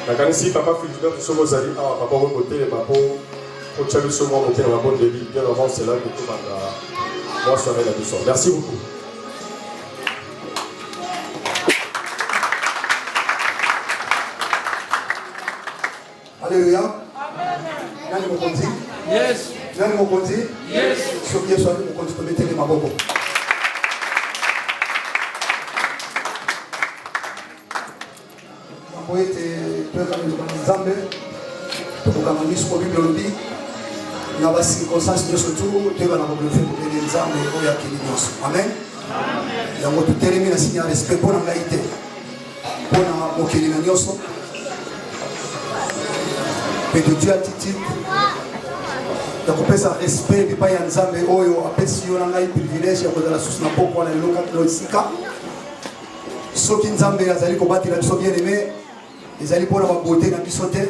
Nakanisi papa Philibert tout ce que vous avez papa au côté papa au tchabi sur moi côté la bonne de vie bien avant c'est là que tout va moi soirée la mission. Merci beaucoup. Alléluia. Nani mokonzi? Yes. Nani mokonzi? Yes. Soki Yesu ali mokonzi tometele maboko. Poete toka Nzambe tokokanga miso ko Bible lobi na ba circonstance nyonso tu toyeba na koglorifier kopele Nzambe oyo akili nyonso. Amen. Yango totelemi na signe ya respect mpona ngai te mpona mokili na nyonso mpe totia attitude ya kopesa respect epai ya Nzambe oyo apesi yo na ngai privilège ya kozala susu na poko wana lelo kati na esika soki Nzambe azali kobatela biso bien aimé ezali mpona babote na biso te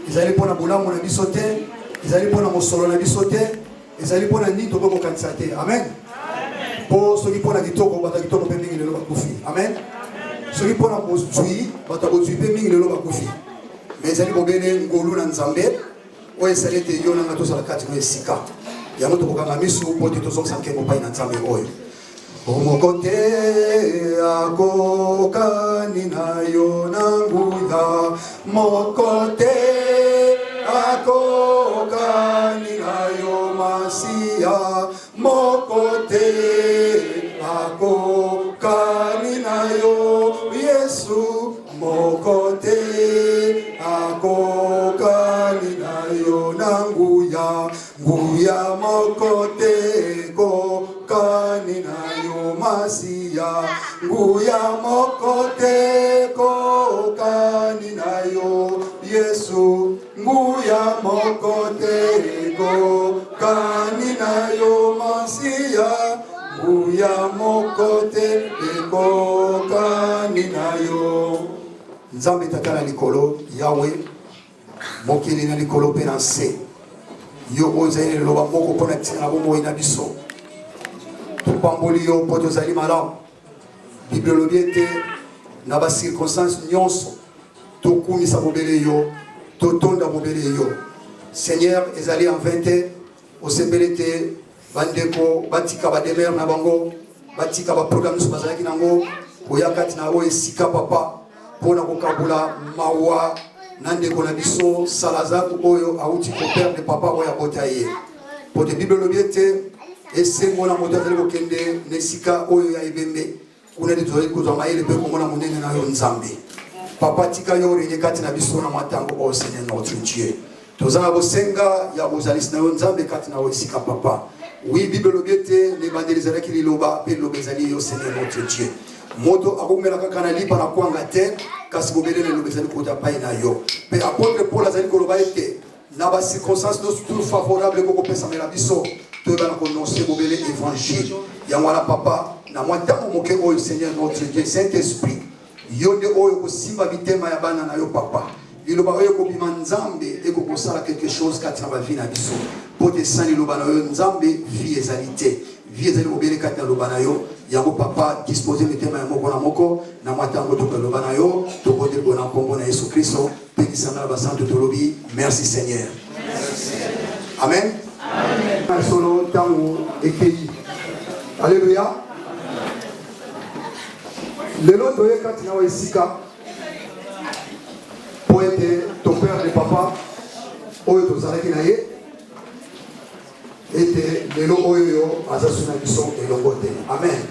ezali mpona bolamu na biso te ezali mpona mosolo na biso te ezali mpona nini tokoki kokanisa te amen mpo soki mpona kitoko bato ya kitoko mpe mingi lelo bakufi amen soki mpona bozwi bato ya bozwi mpe mingi lelo bakufi me ezali kobele ngolu na Nzambe oyo esali ete yo nanga tozala kati na esika yango tokokanga miso mpo te tozongisa nkembo epai na Nzambe oyo omoko te akokani na yo na nguya moko te akokani na yo masiya moko te akokani na yo Yesu moko te akokani na yo na nguya nguya moko te kokani na yo masiya nguya moko te kokani na yo Yesu nguya moko te kokani na yo masiya nguya moko te kokani na yo. Nzambe tata na likolo Yahweh mokili na likolo mpe na nse yo ozali liloba moko mpona ntina na bomoi na biso topamboli yo mpo tozali malamu Bible elobi ete na bacirconstance nyonso tokumisa bobele yo totonda bobele yo Seigneur ezali en vain te osepeli ete bandeko batika bademere na bango batika baprogramme nyonso bazalaki nango koya kati na oyo esika papa mpona kokabula mawa na ndeko na biso Salazaku oyo auti koperde papa oyo abota ye po te Bible elobi ete esengo na moto azali kokende na esika oyo ya ebembe kuna nde tozali kozwa mayele mpe komona monene na yo Nzambe papa tika yo renye kati na biso na matango oyo Seigneur notre Dieu tozala bosenga ya bozalisi na yo Nzambe kati na yo esika papa oui Bible elobi ete lebandeli ezalaki liloba mpe liloba ezali yo Seigneur notre Dieu moto akomela kaka na lipa na kwanga te kasi bobele liloba ezali kota pai na yo mpe apôtre Paul azali koloba ete na bacirconstance nyonso tout favorable kokopesamela biso toyebana kononse bobele évangile yango wana papa na mwa ntango moke oyo Seigneur notre Dieu Saint-Esprit yo nde oyo kosimba bitema ya bana na yo papa liloba oyo kobima Nzambe ekokosala quelque chose kati na bavi na biso mpo te san liloba na yo Nzambe vie ezali te vie ezali bobele kati na liloba na yo yango papa dispose mitema ya moko na moko na mwa ntango tokoloba na yo tokoteli bona nkombo na Yesu Kristo mpe lisanga na basantu tolobi merci Seigneur amen amen solo ntango ekei alleluya lelo toye kati na esika po ete toperde papa oyo tozalaki na ye ete lelo oyo yo azasu na biso elongo te amen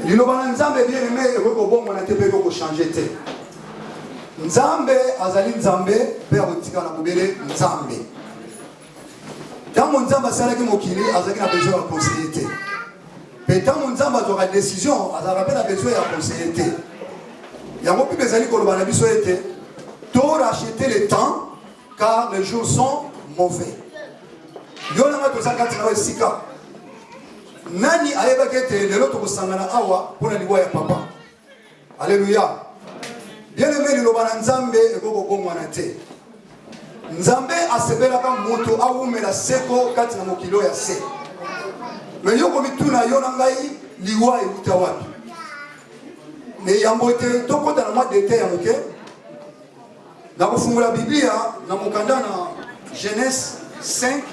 liloba na Nzambe bien aimé ekoki kobongwana te mpe ekoki kochange te Nzambe azali Nzambe mpe akotika na bobele Nzambe ntango Nzambe asalaki mokili azalaki na besoin ya conseiller te mpe ntango Nzambe azwaka décision azalaka mpe na besoin ya conseiller te yango mpe ezali koloba na biso ete to racheter le temps car les jours sont mauvais yo nanga toza kati na esika nani ayebaki ete lelo tokosangana awa mpona liwa ya papa alleluya bien aimé liloba na Nzambe ekokobongwana te Nzambe asepelaka moto awumela seko kati na mokilo ya se me yo komituna yo na ngai liwa euta wapi me yambo te tokota na mwa dete ya moke nakofungula Biblia na mokanda na Genèse 5.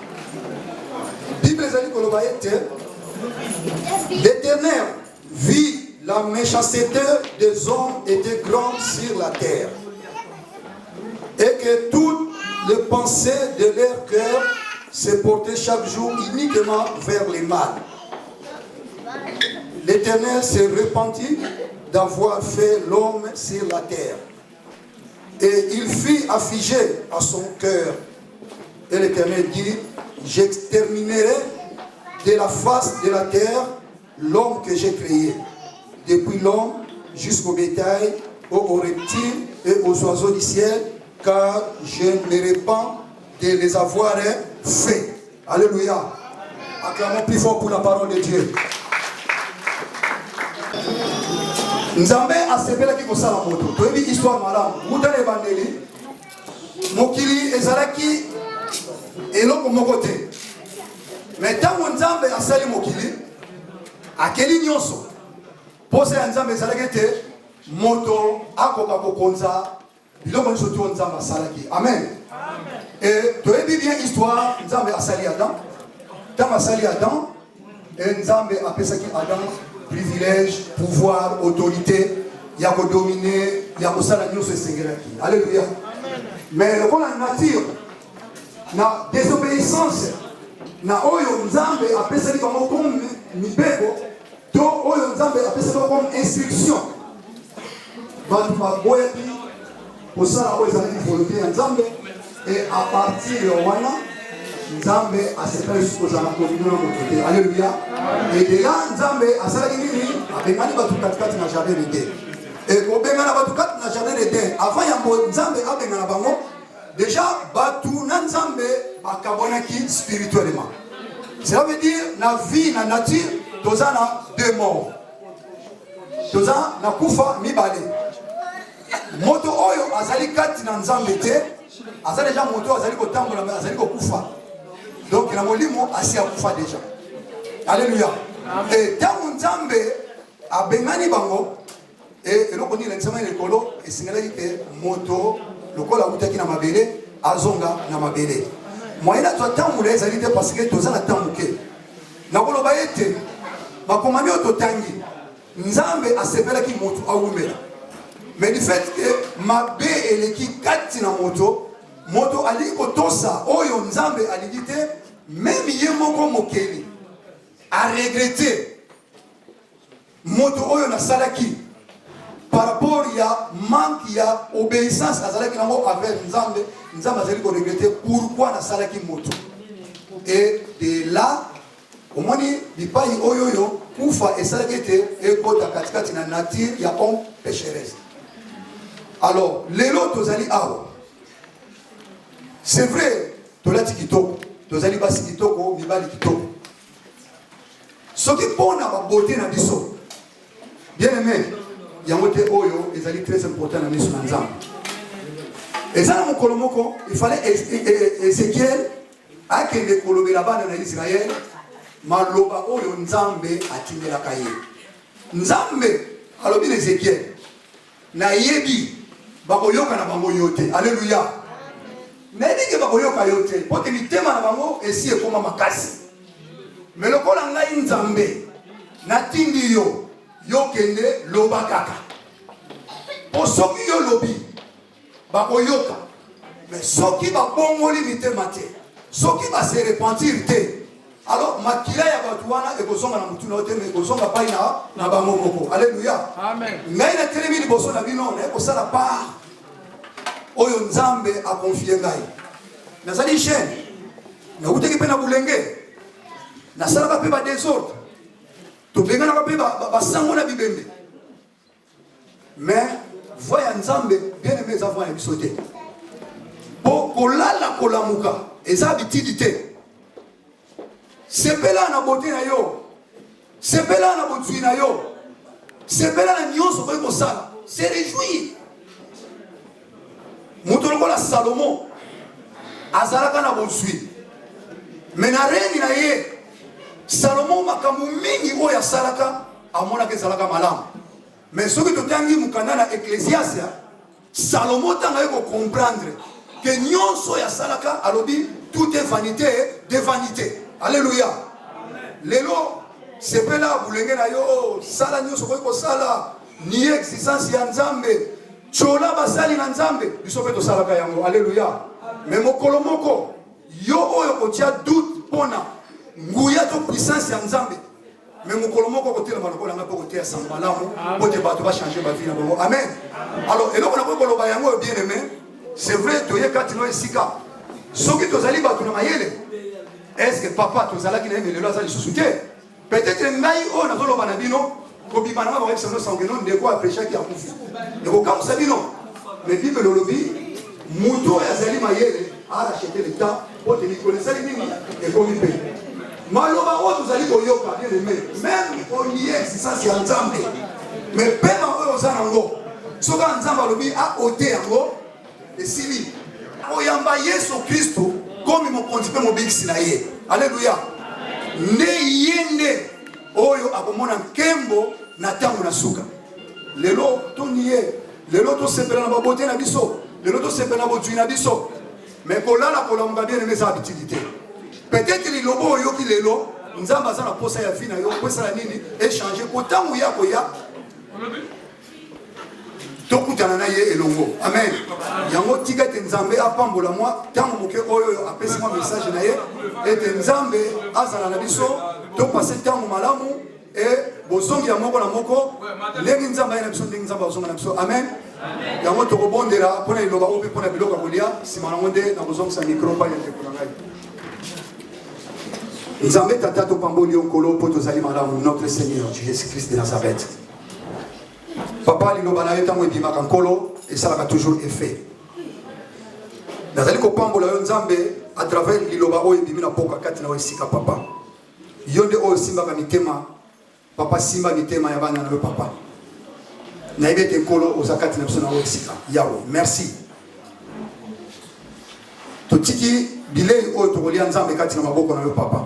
Bible ezali koloba ete l'Éternel vit la méchanceté des hommes était grande sur la terre et que toutes les pensées de leur cœur se portaient chaque jour uniquement vers le mal. L'Éternel s'est repenti d'avoir fait l'homme sur la terre. Et il fut affligé à son cœur. Et l'Éternel dit, j'exterminerai de la face de la terre l'homme que j'ai créé, depuis l'homme jusqu'au bétail, aux reptiles et aux oiseaux du ciel, car je me répands de les avoir faits. Alléluia. Acclamons plus fort pour la parole de Dieu. Nzambe asepelaki kosala moto. Toyebi histoire malamu. Mutane bandeli. Mokili ezalaki eloko moko te. Mais tango Nzambe asali mokili, akeli nyonso. Posa ya Nzambe ezalaki te moto akoka kokonza biloko nyonso to Nzambe asalaki. Amen. Et toyebi bien histoire Nzambe asali Adam. Tango asali Adam, et Nzambe apesaki Adam privilège, pouvoir, autorité, il y a que dominer, il y a que ça la nuit se ségraki. Alléluia. Mais le la nature, la désobéissance, na oyo Nzambe appelle ça comme mibeko, to oyo Nzambe appelle ça comme instruction. Bantu baboyebi, pour ça oyo ezali volonté ya Nzambe, et à partir de wana Nzambe asepeli sukozala komino na moto. Alléluia. Et de là Nzambe asalaki nini? Abengani batu katikati na jardin d'Éden. Et kobengana batu kati na jardin d'Éden, avant ya Nzambe abengana bango, déjà batu na Nzambe bakabonaki spirituellement. Cela veut dire na vie na nature toza na deux morts. Toza na kufa mibale. Moto oyo azali kati na Nzambe te, azali déjà moto azali kotambola mais azali kokufa. Donc la molimo asi akufa déjà. Alléluia. Et tant Nzambe a bengani bango et le koni la nzama lekolo et singalaki ke moto lokola utaki na mabele azonga na mabele. Moyena to tamula ezali te parce que toza na tamuke. Na koloba ete makomami ototangi Nzambe asepelaki moto awumela. Mais du fait que mabe eleki kati na moto moto ali kotosa oyo Nzambe alidi te, même ye moko mokeli a regretté moto oyo na salaki par rapport ya manque ya obéissance azalaki nango avec Nzambe. Nzambe azali ko regretter pourquoi na salaki moto. Et de là omoni bipai oyo yo kufa esalaki te ekota katikati na nature ya homme pécheresse. Alors lelo tozali awa. C'est vrai, tolati kitoko, tozali basi kitoko, mibali kitoko. Ce qui pone à ma beauté na biso. Bien aimé, yangote oyo ezali très important na biso na Nzambe. Ezana mokolo moko, il fallait Ézéchiel akende kolobela bana na Israël, maloba oyo Nzambe atindelaka ye. Nzambe alobi Ézéchiel na yebi bakoyoka na bango yote. Alléluia. Mais il y a des gens qui ont été ici et comme makasi. Mais le col en a Nzambe natindi yo kende loba kaka. Pour ceux qui ont lobby, bakoyoka. Mais ceux qui va bongoli mite mate, ceux qui va se repentir te. Alors makila ya batuana e kozonga na mutu na ote mais kozonga pai na bango moko. Alléluia. Amen. Mais na telemi liboso na bino na ko sala part. Oyo Nzambe a confié ngai. Nazali chaîne. Na uteki pe na bulenge. Na sala pe ba désordre. To benga na pe ba sango na bibembe. Mais voya Nzambe bien aimé za voya bisote. Po kolala kolamuka eza bitidité. Sepela na beauté na yo. Sepela na botui na yo. Sepela na nyonso ko sala. Se réjouir. Moutoloko la Salomon azalaka na bosui. Mais na reine na ye Salomon makambo mingi oyo asalaka amona ke salaka malamu. Mais soki totangi mukanda na Ecclésiaste Salomon tanga ko comprendre que nyonso ya salaka alobi tout est vanité de vanité. Alléluia. Lelo sepela bulenge na yo sala nyonso ko sala ni existence ya Nzambe. Chola basali na Nzambe biso pe to salaka yango. Alléluia. Mais mokolo moko yo oyo ko tia doute pona nguya to puissance ya Nzambe. Mais mokolo moko ko tela maloko na ko tia sambalamu pote bato va changer ma vie na bango. Amen. Alors et donc on a ko loba yango bien aimé. C'est vrai to ye katino esika. Soki to zali bato na mayele. Est-ce que papa to zala ki na melelo azali susuke? Peut-être ngai o na zolo banabino ko bimana ba ko sano sangeno ndeko après qui a kufi. Et ko comme ça bino. Mais Bible le lobby muto ya zali mayele a racheter le temps pour te connaître nini et comme il paye. Maloba o to zali ko yoka bien aimé. Même au lieu existence ya Nzambe. Mais pema o ozana ngo. Soka Nzamba lobi a ôté yango et sili. Oyamba Yesu Kristo comme mon conduit mon big sinaye. Alléluia. Ne yende oyo akomona nkembo na tango na suka. Lelo to niye, lelo to sepela na babote na biso, lelo to sepela na botu na biso. Mais kolala kolamba bien mes habitudes. Peut-être li lobo yo ki lelo, nzamba za na posa ya fina yo, posa la nini échanger ko tango ya ko ya. Tokutana na ye elongo. Amen. Yango tika te Nzambe apambola moi tango moke oyo apesi moi message na ye et Nzambe azala na biso to passer tango malamu et bozongi ya moko na moko lengi Nzambe na biso ndenge Nzambe azonga na biso. Amen. Yango to kobondela pona iloba ope pona biloko kolia sima na monde na bozongi sa micro pa ya tekuna ngai. Nzambe tata to pamboli okolo poto zali malamu notre Seigneur Jésus Christ de Nazareth. Papa liloba na yo tango ebimaka nkolo esalaka toujours effet. Nazali kopambola yo Nzambe à travers liloba oyo ebimi na poka kati na esika papa. Yo nde oyo simbaka mitema papa simba mitema ya bana na yo papa. Na yebete nkolo ozakati na biso na esika. Yawe, merci. Totiki bilei oyo tokolia Nzambe kati na maboko na yo papa.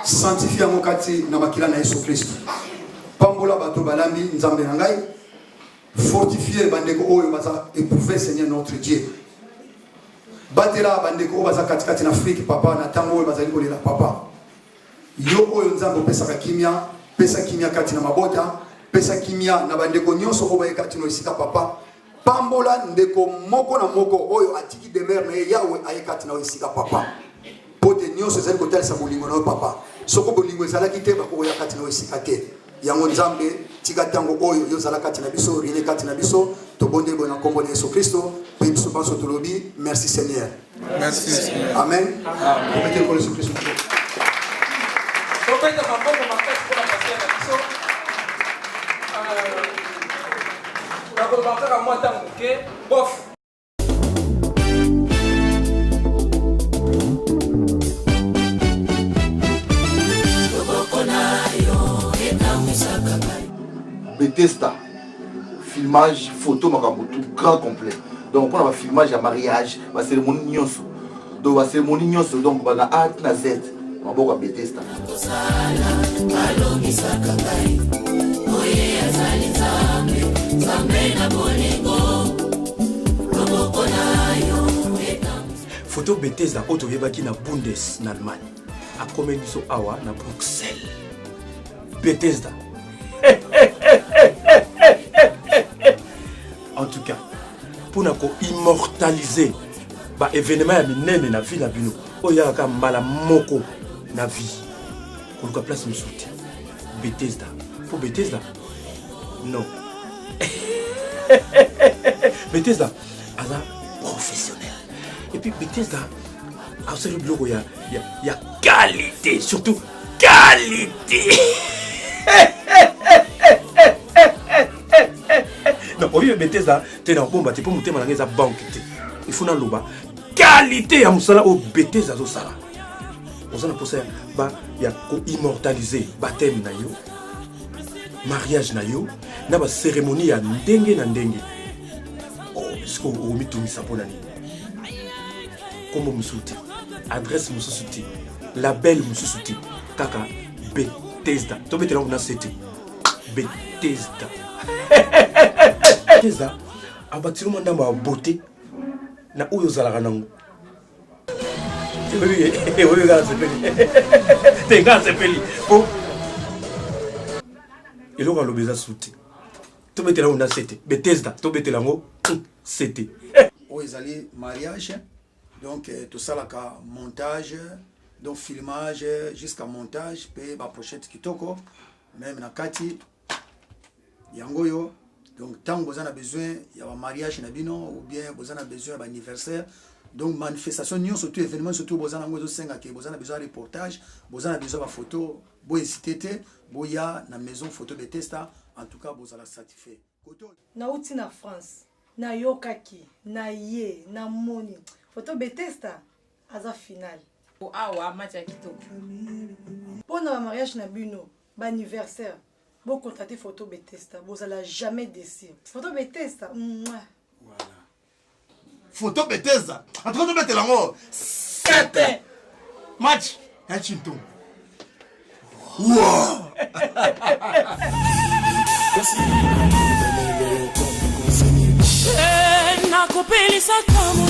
Sanctifie yango kati na makila na Yesu Kristo. Pambola bato balambi Nzambe na ngai. Fortifier bandeko oyo baza éprouver Seigneur notre Dieu. Batela bandeko oyo baza katikati na Afrique papa na tango oyo bazali kolela papa. Yo oyo Nzambe opesaka kimia, pesa kimia kati na mabota, pesa kimia na bandeko nyonso oyo baye kati no esika papa. Pambola ndeko moko na moko oyo atiki demeure na Yawe aye kati na esika papa. Pote nyonso ezali kotalisa bolingo na yo papa. Soko bolingo ezalaki te bako ya kati na esika te. Yango Nzambe tika tango oyo yo zala kati na biso rile kati na biso to bonde bona kombo na Yesu Kristo pe biso baso to lobi merci Seigneur. Merci Seigneur. Amen. Mettez pour Yesu Kristo. Topenda maboko makati kwa pasia na biso. Na ko bakaka mwa tango ke bof. Bethesda, filmage, photo, tout grand complet. Donc on a un filmage à mariage, la cérémonie nyonso. Donc la cérémonie nyonso, donc on a A na Z. On a Bethesda. Photo Bethesda auto yebaki na Bundes na Allemagne. A comme biso awa na Bruxelles. Bethesda. En tout cas, pour nous immortaliser ba événement ya minene na vie na bino, oya ka mala moko na vie. Koluka place me souti. Bethesda. Pour Bethesda. Non. Bethesda ala professionnel. Et puis Bethesda a aussi le bloc il y a qualité, surtout qualité. Non, au lieu de Bethesda, tu es dans le bon bâtiment pour monter dans la banque. Il faut dans le bas. Qualité à Moussala au Bethesda au Sala. On a posé il y a immortaliser baptême na yo, mariage na yo, na ba cérémonie ya ndenge na ndenge. Oh, est-ce qu'on a mis tout ça pour l'année? Comment me souti? Adresse me souti. Label me souti. Kaka Bethesda. Tu peux te rendre dans cette Bethesda. Bethesda abatili mwa ndamba ya beauté na oyo ozalaka nango oyo kaka sepeli te kaka sepeli po eloko alobi eza su te tobetela yango na sete Bethesda tobetela yango sete oyo ezali mariage donc tosalaka montage donc filmage jusqu'à montage mpe bapochette kitoko même na kati yango oyo donc ntango boza na besoin ya bamariage na bino ou bien boza na besoin ya baanniversaire donc manifestation nyonso to événement surtout boza nango ezosengaka boza na besoin ya reportage boza na besoin ya bafoto bohésite te boya na maison photo Bethesda en tout cas bozala satisfait nauti na France nayokaki na ye na moni photo Bethesda aza final awa match ya kitoko mpona bamariage na bino baanniversaire bocontacte photo Bethesda bozala jamais déçu photo Bethesda voilà photo Bethesda en tout cas tobetela yango 7 match ya chintongo nakopelisaka